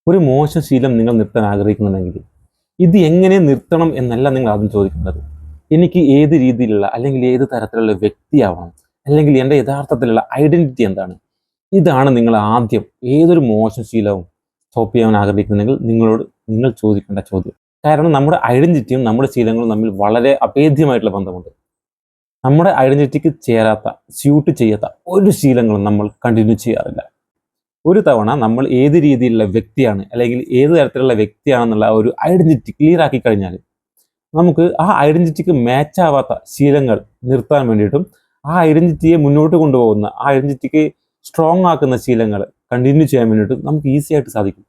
ഒരു മോശം ശീലം നിങ്ങൾ നിർത്താൻ ആഗ്രഹിക്കുന്നുണ്ടെങ്കിൽ ഇത് എങ്ങനെ നിർത്തണം എന്നല്ല നിങ്ങൾ ആദ്യം ചോദിക്കേണ്ടത്. എനിക്ക് ഏത് രീതിയിലുള്ള അല്ലെങ്കിൽ ഏത് തരത്തിലുള്ള വ്യക്തിയാവണം, അല്ലെങ്കിൽ എൻ്റെ യഥാർത്ഥത്തിലുള്ള ഐഡന്റിറ്റി എന്താണ്, ഇതാണ് നിങ്ങൾ ആദ്യം ഏതൊരു മോശം ശീലവും സ്റ്റോപ്പ് ചെയ്യാൻ ആഗ്രഹിക്കുന്നുണ്ടെങ്കിൽ നിങ്ങൾ ചോദിക്കേണ്ട ചോദ്യം. കാരണം നമ്മുടെ ഐഡന്റിറ്റിയും നമ്മുടെ ശീലങ്ങളും തമ്മിൽ വളരെ അഭേദ്യമായിട്ടുള്ള ബന്ധമുണ്ട്. നമ്മുടെ ഐഡന്റിറ്റിക്ക് ചേരാത്ത, സ്യൂട്ട് ചെയ്യാത്ത ഒരു ശീലങ്ങളും നമ്മൾ കണ്ടിന്യൂ ചെയ്യാറില്ല. ഒരു തവണ നമ്മൾ ഏത് രീതിയിലുള്ള വ്യക്തിയാണ് അല്ലെങ്കിൽ ഏത് തരത്തിലുള്ള വ്യക്തിയാണെന്നുള്ള ഒരു ഐഡന്റിറ്റി ക്ലിയർ ആക്കി കഴിഞ്ഞാൽ നമുക്ക് ആ ഐഡന്റിറ്റിക്ക് മാച്ച് ആവാത്ത ശീലങ്ങൾ നിർത്താൻ വേണ്ടിയിട്ടും ആ ഐഡന്റിറ്റിയെ മുന്നോട്ട് കൊണ്ടുപോകുന്ന, ആ ഐഡന്റിറ്റിക്ക് സ്ട്രോങ് ആക്കുന്ന ശീലങ്ങൾ കണ്ടിന്യൂ ചെയ്യാൻ വേണ്ടിയിട്ടും നമുക്ക് ഈസി ആയിട്ട് സാധിക്കും.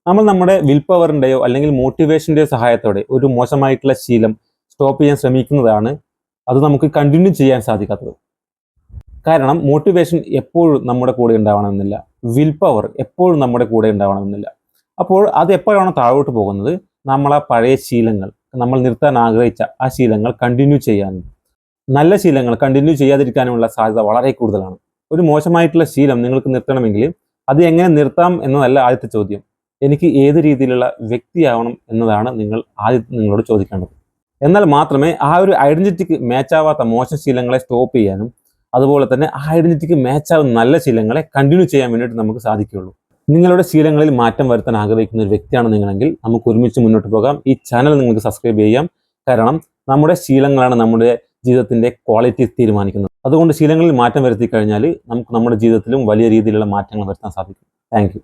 നമ്മൾ നമ്മുടെ വിൽ പവറിൻ്റെയോ അല്ലെങ്കിൽ മോട്ടിവേഷൻ്റെയോ സഹായത്തോടെ ഒരു മോശമായിട്ടുള്ള ശീലം സ്റ്റോപ്പ് ചെയ്യാൻ ശ്രമിക്കുന്നതാണ് അത് നമുക്ക് കണ്ടിന്യൂ ചെയ്യാൻ സാധിക്കാത്തത്. കാരണം മോട്ടിവേഷൻ എപ്പോഴും നമ്മുടെ കൂടെ ഉണ്ടാവണമെന്നില്ല, വിൽ പവർ എപ്പോഴും നമ്മുടെ കൂടെ ഉണ്ടാവണമെന്നില്ല. അപ്പോൾ അത് എപ്പോഴാണ് താഴോട്ട് പോകുന്നത്, നമ്മൾ ആ പഴയ ശീലങ്ങൾ, നമ്മൾ നിർത്താൻ ആഗ്രഹിച്ച ആ ശീലങ്ങൾ കണ്ടിന്യൂ ചെയ്യാനും നല്ല ശീലങ്ങൾ കണ്ടിന്യൂ ചെയ്യാതിരിക്കാനുമുള്ള സാധ്യത വളരെ കൂടുതലാണ്. ഒരു മോശമായിട്ടുള്ള ശീലം നിങ്ങൾക്ക് നിർത്തണമെങ്കിൽ അത് എങ്ങനെ നിർത്താം എന്നതല്ല ആദ്യത്തെ ചോദ്യം. എനിക്ക് ഏത് രീതിയിലുള്ള വ്യക്തിയാവണം എന്നതാണ് നിങ്ങൾ ആദ്യം നിങ്ങളോട് ചോദിക്കേണ്ടത്. എന്നാൽ മാത്രമേ ആ ഒരു ഐഡന്റിറ്റിക്ക് മാച്ചാവാത്ത മോശം ശീലങ്ങളെ സ്റ്റോപ്പ് ചെയ്യാനും അതുപോലെ തന്നെ ആ ഐഡന്റിറ്റിക്ക് മാച്ചാവുന്ന നല്ല ശീലങ്ങളെ കണ്ടിന്യൂ ചെയ്യാൻ വേണ്ടിയിട്ട് നമുക്ക് സാധിക്കുകയുള്ളൂ. നിങ്ങളുടെ ശീലങ്ങളിൽ മാറ്റം വരുത്താൻ ആഗ്രഹിക്കുന്ന ഒരു വ്യക്തിയാണ് നിങ്ങളെങ്കിൽ നമുക്ക് ഒരുമിച്ച് മുന്നോട്ട് പോകാം. ഈ ചാനൽ നിങ്ങൾക്ക് സബ്സ്ക്രൈബ് ചെയ്യാം. കാരണം നമ്മുടെ ശീലങ്ങളാണ് നമ്മുടെ ജീവിതത്തിൻ്റെ ക്വാളിറ്റി തീരുമാനിക്കുന്നത്. അതുകൊണ്ട് ശീലങ്ങളിൽ മാറ്റം വരുത്തി കഴിഞ്ഞാൽ നമുക്ക് നമ്മുടെ ജീവിതത്തിലും വലിയ രീതിയിലുള്ള മാറ്റങ്ങൾ വരുത്താൻ സാധിക്കും. Thank you.